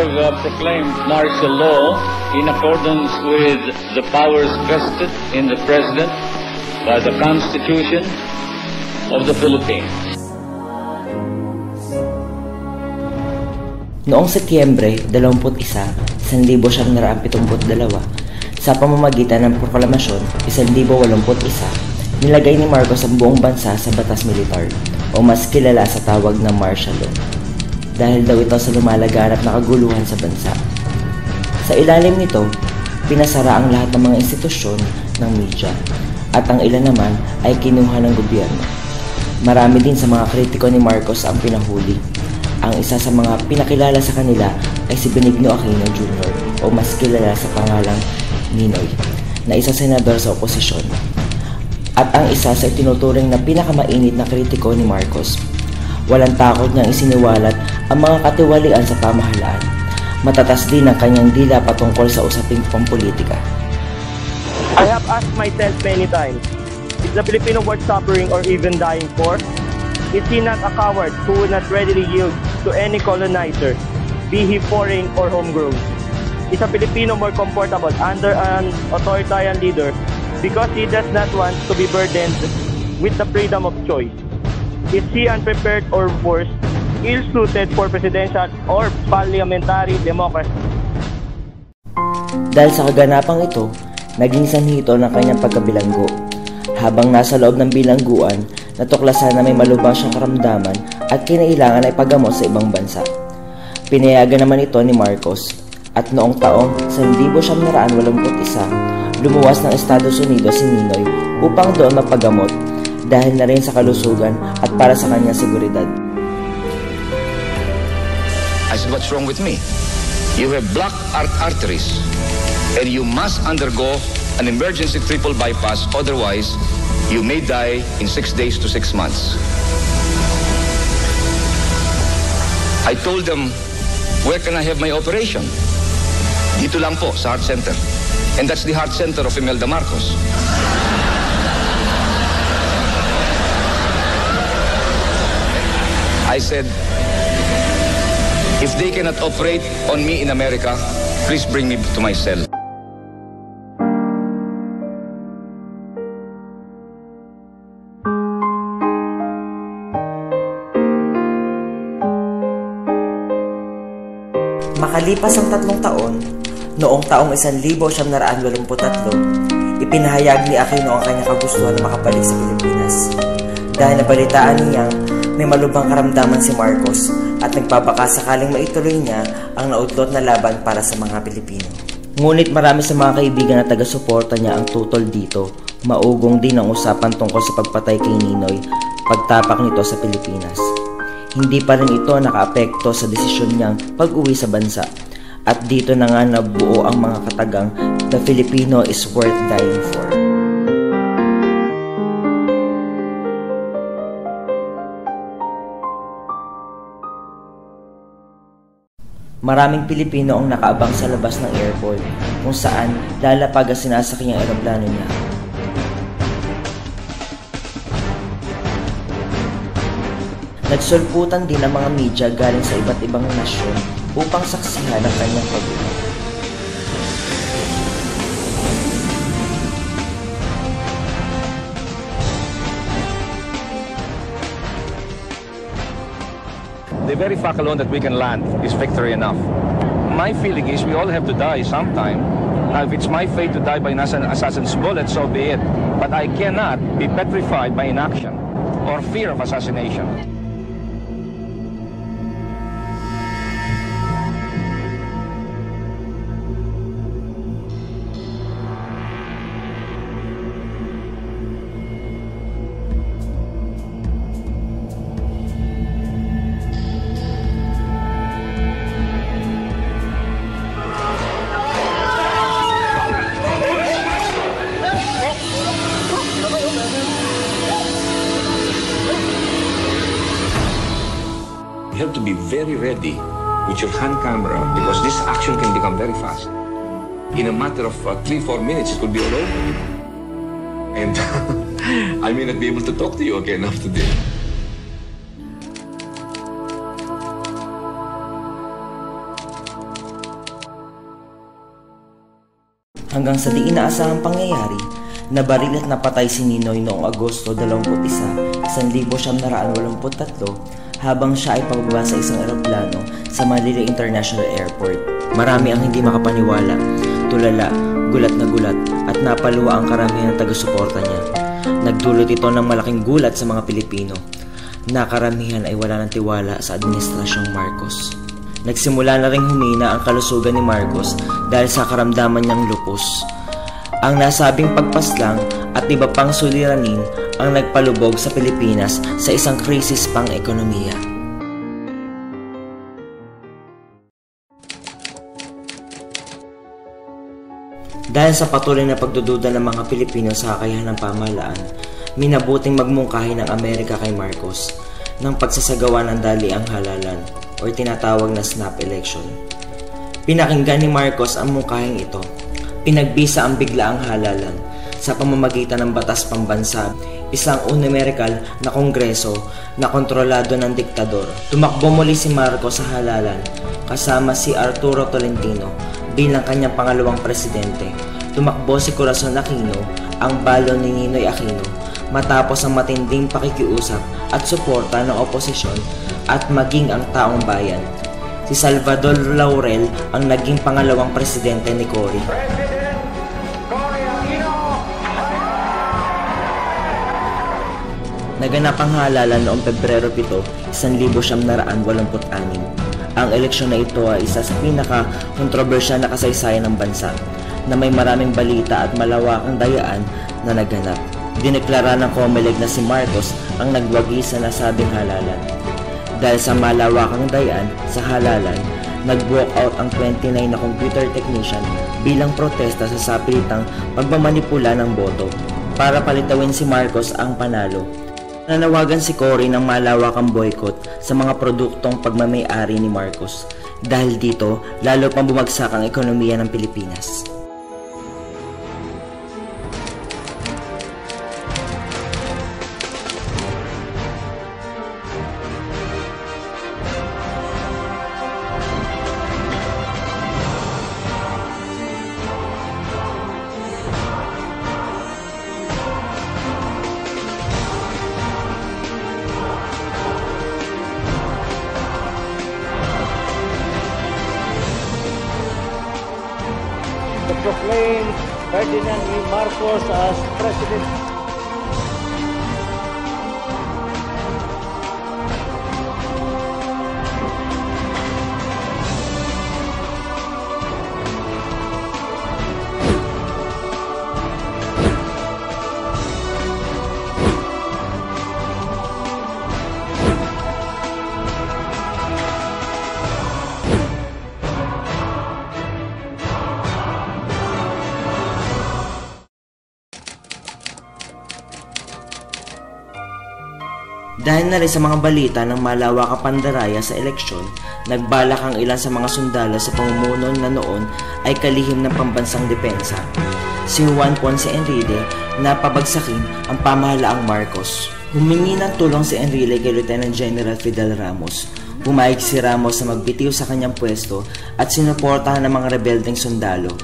have proclaimed martial law in accordance with the powers vested in the President by the Constitution of the Philippines. Noong Setyembre 21, 1972, sa pamamagitan ng proklamasyon 1081, nilagay ni Marcos ang buong bansa sa batas militar o mas kilala sa tawag na martial law dahil daw ito sa lumalaganap na kaguluhan sa bansa. Sa ilalim nito, pinasara ang lahat ng mga institusyon ng media at ang ilan naman ay kinuha ng gobyerno. Marami din sa mga kritiko ni Marcos ang pinahuli. Ang isa sa mga pinakilala sa kanila ay si Benigno Aquino Jr. o mas kilala sa pangalang Ninoy, na isa senador sa oposisyon. At ang isa sa itinuturing na pinakamainit na kritiko ni Marcos. Walang takot niyang isiniwalat ang mga katiwalian sa pamahalaan. Matatas din ang kanyang dila patungkol sa usaping pampolitika. I have asked myself many times, is the Filipino worth suffering or even dying for? Is he not a coward who would not readily yield to any colonizer, be he foreign or homegrown? Is a Filipino more comfortable under an authoritarian leader because he does not want to be burdened with the freedom of choice? Is he unprepared or worse, ill-suited for presidential or parliamentary democracy? Dahil sa kaganapang ito, naging sanhi ito ng kanyang pagkabilanggo. Habang nasa loob ng bilangguan, natuklasan na may malubhang siyang karamdaman at kinailangan ay pagamot sa ibang bansa. Pinayagan naman ito ni Marcos at noong taong 1981, lumuwas ng Estados Unidos si Ninoy upang doon mapagamot dahil na rin sa kalusugan at para sa kanyang seguridad. I said, what's wrong with me? You have blocked arteries and you must undergo an emergency triple bypass, otherwise you may die in 6 days to 6 months. I told them, where can I have my operation? Dito lang po, sa heart center. And that's the heart center of Imelda Marcos. I said, if they cannot operate on me in America, please bring me to my cell. Makalipas ang 3 taon, noong taong 1983, ipinahayag ni Aquino ang kanyang kagustuhan na makabalik sa Pilipinas. Dahil nabalitaan niyang may malubhang karamdaman si Marcos at nagpapakasakaling maituloy niya ang naudlot na laban para sa mga Pilipino. Ngunit marami sa mga kaibigan na taga-suporta niya ang tutol dito. Maugong din ang usapan tungkol sa pagpatay kay Ninoy, pagtapak nito sa Pilipinas. Hindi pa rin ito nakaapekto sa desisyon niyang pag-uwi sa bansa. At dito na nga nabuo ang mga katagang The Filipino is worth dying for. Maraming Pilipino ang nakaabang sa labas ng airport kung saan lalapag ang sinasakyan ang eroplano niya. Nagsulputan din ang mga media galing sa iba't ibang nasyon upang saksihan ang kanyang pag-uwi. The very fact alone that we can land is victory enough. My feeling is we all have to die sometime. Now, if it's my fate to die by an assassin's bullet, so be it. But I cannot be petrified by inaction or fear of assassination. You have to be very ready with your hand camera because this action can become very fast. In a matter of 3-4 minutes, it could be all over. And I may not be able to talk to you again after this. hanggang sa di inaasahang pangyayari, nabaril at napatay si Ninoy noong Agosto 21, 1983 habang siya ay pababa sa isang eroplano sa Manila International Airport. Marami ang hindi makapaniwala, tulala, gulat na gulat at napaluwa ang karamihan ng taga-suporta niya. Nagdulot ito ng malaking gulat sa mga Pilipino. Nakaramihan ay wala ng tiwala sa Administrasyong Marcos. Nagsimula na ring humina ang kalusugan ni Marcos dahil sa karamdaman niyang lupus. Ang nasabing pagpaslang at iba pang suliranin ang nagpalubog sa Pilipinas sa isang krisis pang ekonomiya. Dahil sa patuloy na pagdududa ng mga Pilipino sa kakayahan ng pamahalaan, minabuting magmungkahi ng Amerika kay Marcos ng pagsasagawa ng daliang halalan o tinatawag na snap election. Pinakinggan ni Marcos ang mungkahing ito. Pinagbisa ang biglaang halalan sa pamamagitan ng batas pambansa, isang unimeral na kongreso na kontrolado ng diktador. Tumakbo muli si Marcos sa halalan kasama si Arturo Tolentino bilang kanyang pangalawang presidente. Tumakbo si Corazon Aquino, ang balo ni Ninoy Aquino, matapos ang matinding pakikiusap at suporta ng oposisyon at maging ang taong bayan. Si Salvador Laurel ang naging pangalawang presidente ni Cory. Naganap ang halalan noong Pebrero 7, 1986. Ang eleksyon na ito ay isa sa pinaka-kontrobersyal na kasaysayan ng bansa na may maraming balita at malawakang dayaan na naganap. Dineklara ng COMELEC na si Marcos ang nagwagi sa nasabing halalan. Dahil sa malawakang dayaan sa halalan, nag-walk out ang 29 na computer technician bilang protesta sa sapilitang pagmamanipula ng boto para palitawin si Marcos ang panalo. Nanawagan si Cory ng malawakang boycott sa mga produktong pagmamay-ari ni Marcos. Dahil dito, lalo pang bumagsak ang ekonomiya ng Pilipinas. To proclaim Ferdinand E. Marcos as President. Dahil na rin sa mga balita ng malawakang pandaraya sa eleksyon, nagbalak ang ilan sa mga sundalo sa pamumuno na noon ay kalihim ng pambansang depensa. Si Juan Ponce Enrile na pabagsakin ang pamahalaang Marcos. Humingi ng tulong si Enrile kay Lieutenant General Fidel Ramos. Pumayag si Ramos na magbitiw sa kanyang pwesto at sinuportahan ng mga rebeldeng sundalo.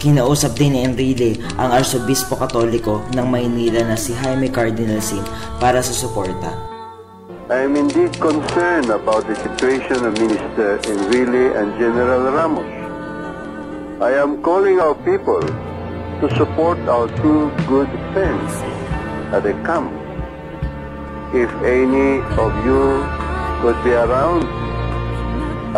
Kinausap din ni Enrile ang Arsobispo Katoliko ng Maynila na si Jaime Cardinal Sin para sa suporta. I am indeed concerned about the situation of Minister Enrile and General Ramos. I am calling our people to support our two good friends at the camp. If any of you could be around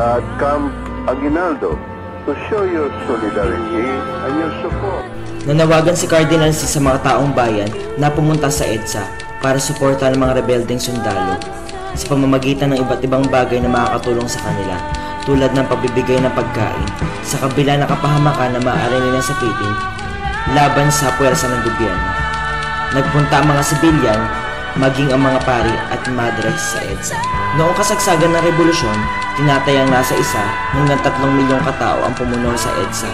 at Camp Aguinaldo to show your solidarity and your support. Nanawagan si Cardinal sa mga taong bayan na pumunta sa EDSA para suportahan ang mga rebeldeng sundalo sa pamamagitan ng iba't ibang bagay na makakatulong sa kanila, tulad ng pagbibigay ng pagkain sa kabila ng kapahamakan na maaari nilang sakitin laban sa puwersa ng gobyerno. Nagpunta ang mga sibilyan, maging ang mga pari at madre sa EDSA. Noong kasagsagan ng revolusyon, tinatayang nasa 1 hanggang 3 milyong katao ang pumunol sa EDSA.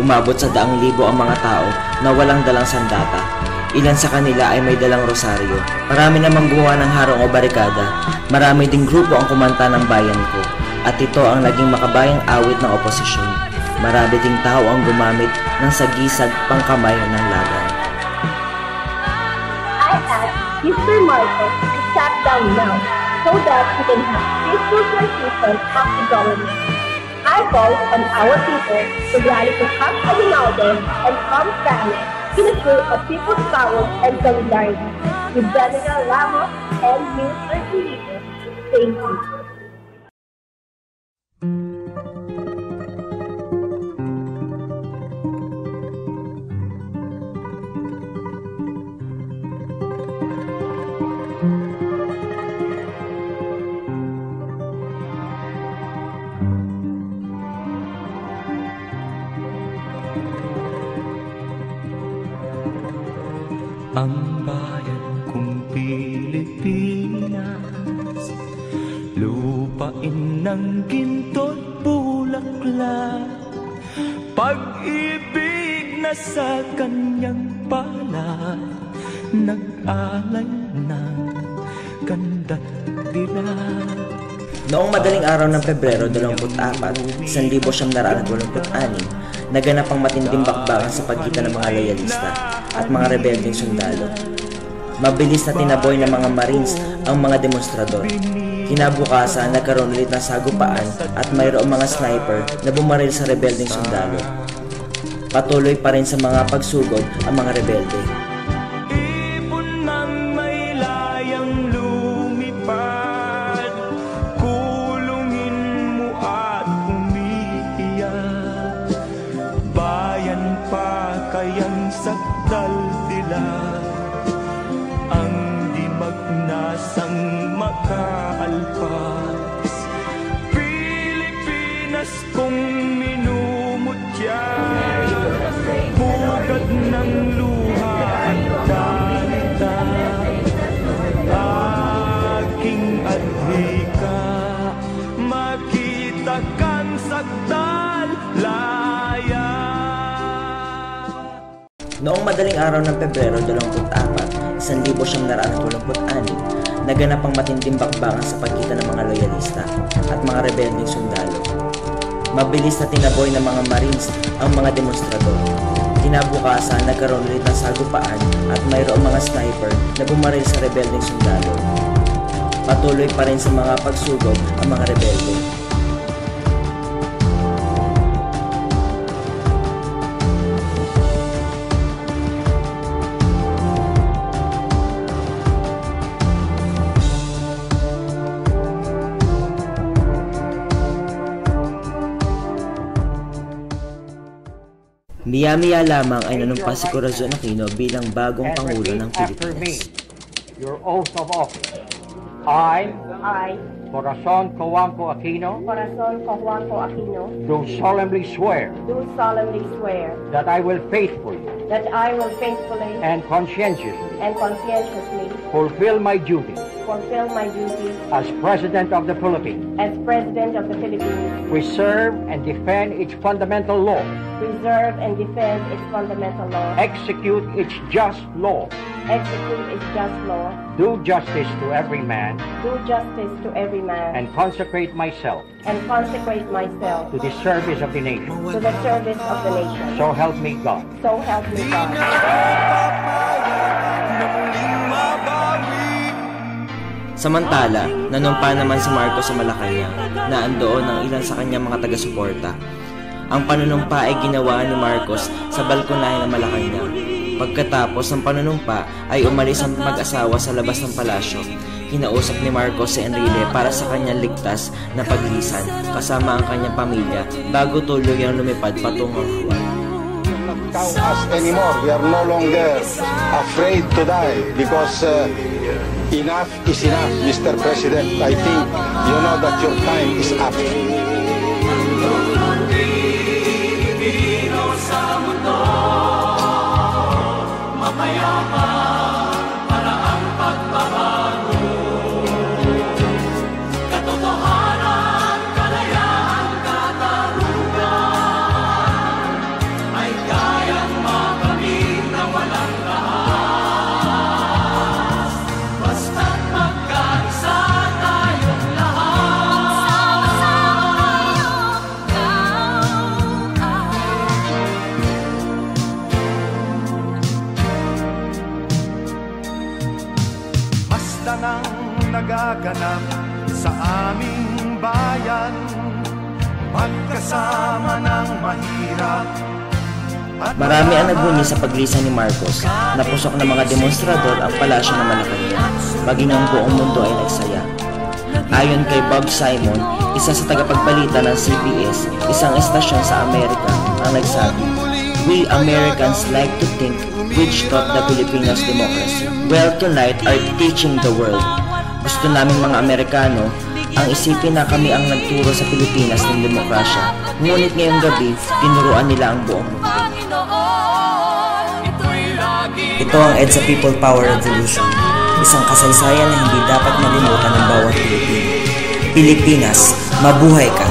Umabot sa 100,000 ang mga tao na walang dalang sandata. Ilan sa kanila ay may dalang rosaryo. Marami namang gumawa ng harong o barikada. Marami ding grupo ang kumanta ng bayan ko. At ito ang naging makabayang awit ng oposisyon. Marami ding tao ang gumamit ng sagisag pangkamay ng laban. I ask Mr. Marcos to step down now so that we can have peaceful transition of the government. I call on our people to rally to come united and come stand in the spirit of people's power and solidarity with General Ramos and Minister Felipe. Thank you. Ang bayan kong Pilipinas, lupain ng ginto't bulaklak, pag-ibig na sa kanyang pala, nag-alay ng ganda't dilag. Noong madaling araw ng Pebrero 24, 1986, naganap ang matinding bakbakan sa pagitan ng mga loyalista at mga rebeldeng sundalo. Mabilis na tinaboy ng mga Marines ang mga demonstrador. Kinabukasan, nagkaroon ulit ng sagupaan at mayroong mga sniper na bumaril sa rebeldeng sundalo. Patuloy pa rin sa mga pagsugod ang mga rebelde. Kayang sakdal dila ang di magnasang makaalpas. Pilipinas kong minumutya, bugad ng luha at dalita, aking adhika, makita kang sakdal laya. Noong madaling araw ng Pebrero 24, 1986, naganap ang matinding bakbakan sa pagitan ng mga loyalista at mga rebeldeng sundalo. Mabilis na tinaboy ng mga Marines ang mga demonstrador. Kinabukasan, nagkaroon ulit ng sagupaan at mayroong mga sniper na bumaril sa rebeldeng sundalo. Patuloy pa rin sa mga pagsugod ang mga rebelde. Miya-miya lamang ay nanumpa si Corazon Aquino bilang bagong Pangulo ng Pilipinas. Your oath of office. I, Corazon Cojuangco Aquino, do solemnly swear that I will faithfully and conscientiously fulfill my duties as President of the Philippines, preserve and defend its fundamental law, execute its just law, do justice to every man, and consecrate myself to the service of the nation. So help me God. Samantala, nanumpa naman si Marcos sa Malacanang na andoon ang ilan sa kanyang mga taga-suporta. Ang panunumpa ay ginawa ni Marcos sa balkonahe ng Malacanang. Pagkatapos ng panunumpa ay umalis ang mag-asawa sa labas ng palasyo. Kinausap ni Marcos si Enrile para sa kanyang ligtas na paglisan kasama ang kanyang pamilya bago tuluyang lumipad patungong Juan. Count us anymore. We are no longer afraid to die because enough is enough, Mr. President. I think you know that your time is up. sanang nagaganap sa aming bayan. Magkasama ng mahirap. Marami ang nagbunyi sa paglisa ni Marcos. Napusok ng mga demonstrador ang palasyo ng Malacanang, maging ang buong mundo ay nagsaya. Ayon kay Bob Simon, isa sa tagapagbalita ng CBS, isang estasyon sa Amerika, ang nagsabi, "We Americans like to think which taught the Filipinos democracy. Well, tonight are teaching the world." Gusto namin mga Amerikano ang isipin na kami ang nagturo sa Pilipinas ng demokrasya. Ngunit ngayong gabi, tinuruan nila ang buong mundo. Ito ang EDSA People Power Revolution, isang kasaysayan na hindi dapat malimutan ng bawat Pilipino. Pilipinas, mabuhay ka!